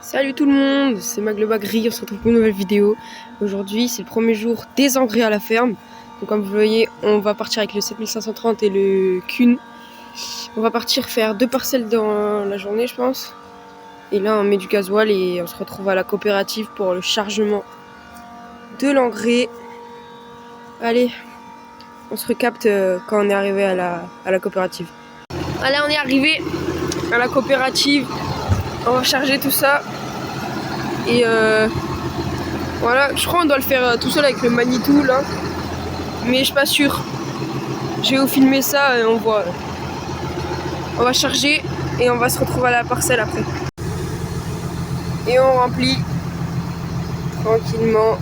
Salut tout le monde, c'est Maglobagri, on se retrouve pour une nouvelle vidéo. Aujourd'hui c'est le premier jour des engrais à la ferme. Donc comme vous voyez, on va partir avec le 7530 et le Kuhn. On va partir faire 2 parcelles dans la journée je pense. Et là on met du gasoil et on se retrouve à la coopérative pour le chargement de l'engrais. Allez, on se recapte quand on est arrivé à la coopérative. Allez, on est arrivé à la coopérative. On va charger tout ça. Et voilà, je crois qu'on doit le faire tout seul avec le Manitou là. Mais je suis pas sûr. Je vais vous filmer ça et on voit. On va charger et on va se retrouver à la parcelle après. Et on remplit tranquillement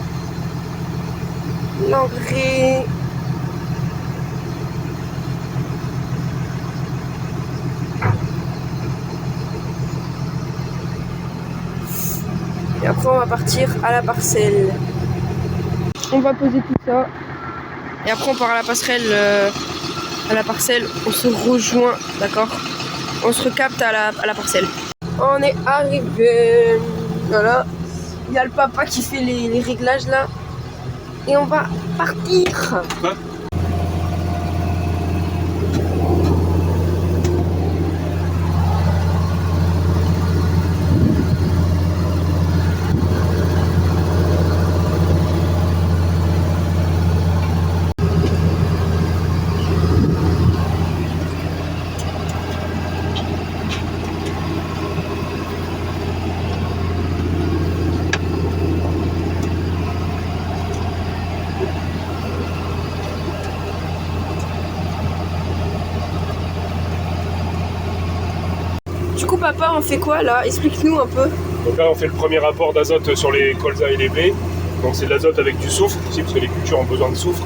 l'engrais. Et après on va partir à la parcelle. On va poser tout ça. Et après on part à la passerelle, à la parcelle. On se rejoint, d'accord? On se recapte à la parcelle. On est arrivé. Voilà. Il y a le papa qui fait les réglages là. Et on va partir. Quoi ? Du coup papa, on fait quoi là? Explique-nous un peu. Donc là on fait le premier apport d'azote sur les colzas et les blés. Donc c'est de l'azote avec du soufre ici parce que les cultures ont besoin de soufre.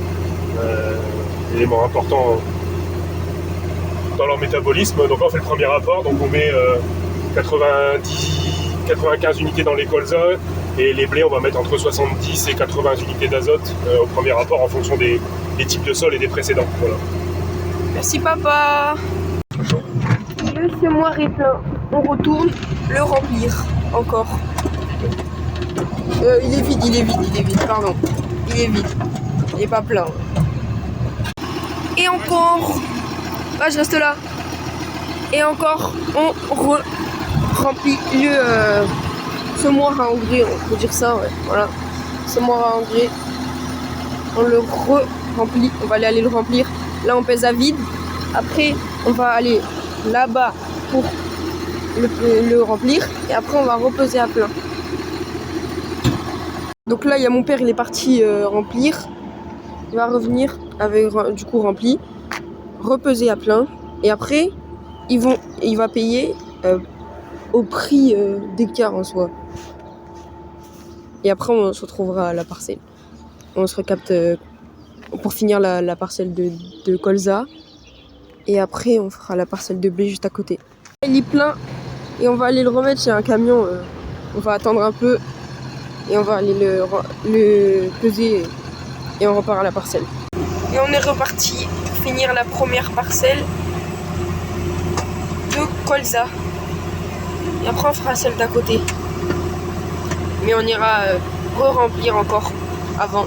Élément important dans leur métabolisme. Donc là on fait le premier apport, donc on met 95 unités dans les colzas et les blés on va mettre entre 70 et 80 unités d'azote au premier apport en fonction des types de sol et des précédents. Voilà. Merci papa. Le semoir est plein. On retourne le remplir encore. Il est vide, pardon. Il est vide. Il est pas plein. Et encore. Ah, je reste là. Et encore, on remplit le semoir à engrais. On peut dire ça, ouais. Voilà. Semoir à engrais. On le remplit. On va aller le remplir. Là, on pèse à vide. Après, on va aller là-bas pour le remplir et après on va repeser à plein. Donc là il y a mon père, il est parti remplir, il va revenir avec du coup rempli, repeser à plein et après il va payer au prix d'écart en soi. Et après on se retrouvera à la parcelle, on se recapte pour finir la parcelle de colza. Et après, on fera la parcelle de blé juste à côté. Il est plein et on va aller le remettre chez un camion. On va attendre un peu et on va aller le peser et on repart à la parcelle. Et on est reparti pour finir la première parcelle de colza. Et après, on fera celle d'à côté. Mais on ira re-remplir encore avant.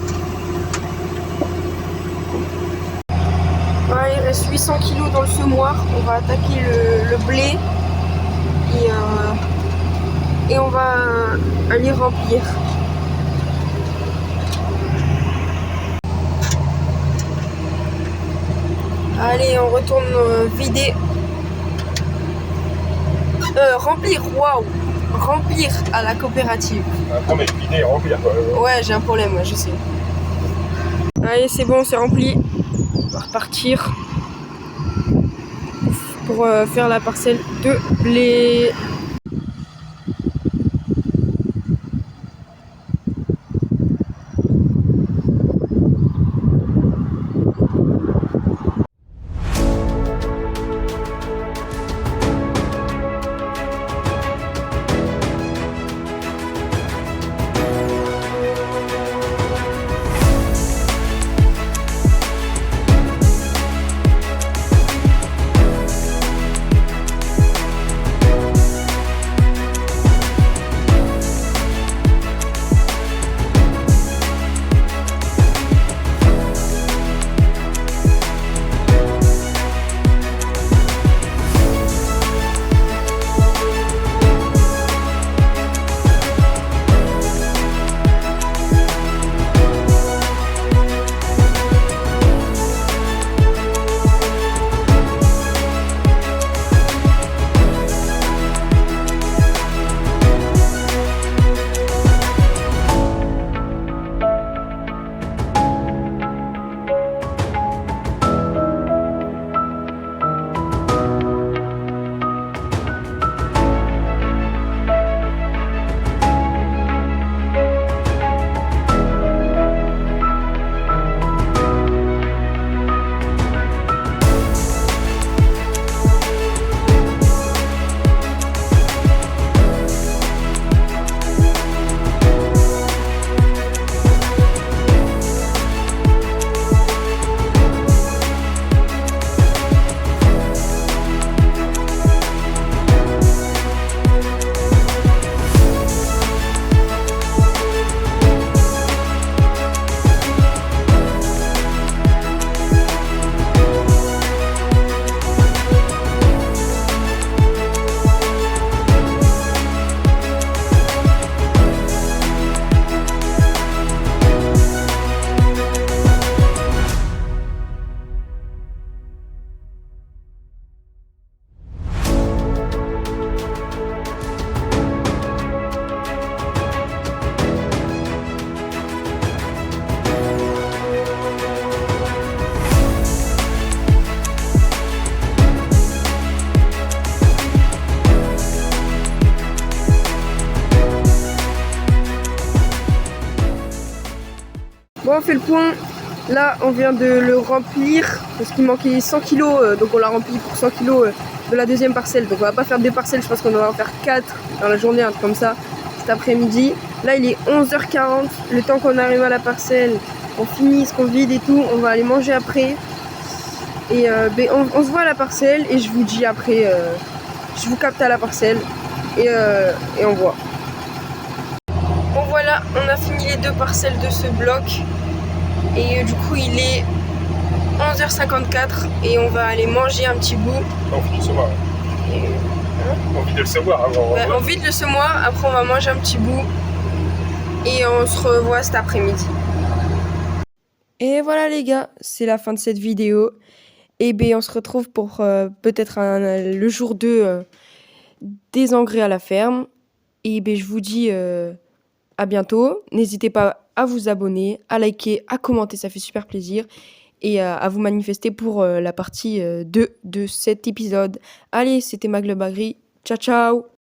Voilà, il reste 800 kg dans le semoir. On va attaquer le blé et on va aller remplir. Allez, on retourne vider. Remplir, waouh! Remplir à la coopérative. Après mais vider et remplir quoi. Ouais, j'ai un problème, ouais, je sais. Allez, c'est bon, c'est rempli. On va repartir pour faire la parcelle de blé. Bon, on fait le point. Là, on vient de le remplir parce qu'il manquait 100 kg. Donc, on l'a rempli pour 100 kg de la deuxième parcelle. Donc, on va pas faire 2 parcelles. Je pense qu'on va en faire 4 dans la journée, un truc comme ça, cet après-midi. Là, il est 11h40. Le temps qu'on arrive à la parcelle, on finit ce qu'on vide et tout. On va aller manger après. Et on se voit à la parcelle et je vous dis après. Je vous capte à la parcelle et on voit. Bon voilà, on a fini les 2 parcelles de ce bloc et du coup il est 11h54 et on va aller manger un petit bout. On vide le semoir. On vide le semoir avant. On vide le semoir, après on va manger un petit bout et on se revoit cet après-midi. Et voilà les gars, c'est la fin de cette vidéo. Et bien on se retrouve pour peut-être le jour 2 des engrais à la ferme. Et bien je vous dis à bientôt. N'hésitez pas à vous abonner, à liker, à commenter, ça fait super plaisir. Et à vous manifester pour la partie 2 de cet épisode. Allez, c'était Maglebagri. Ciao, ciao!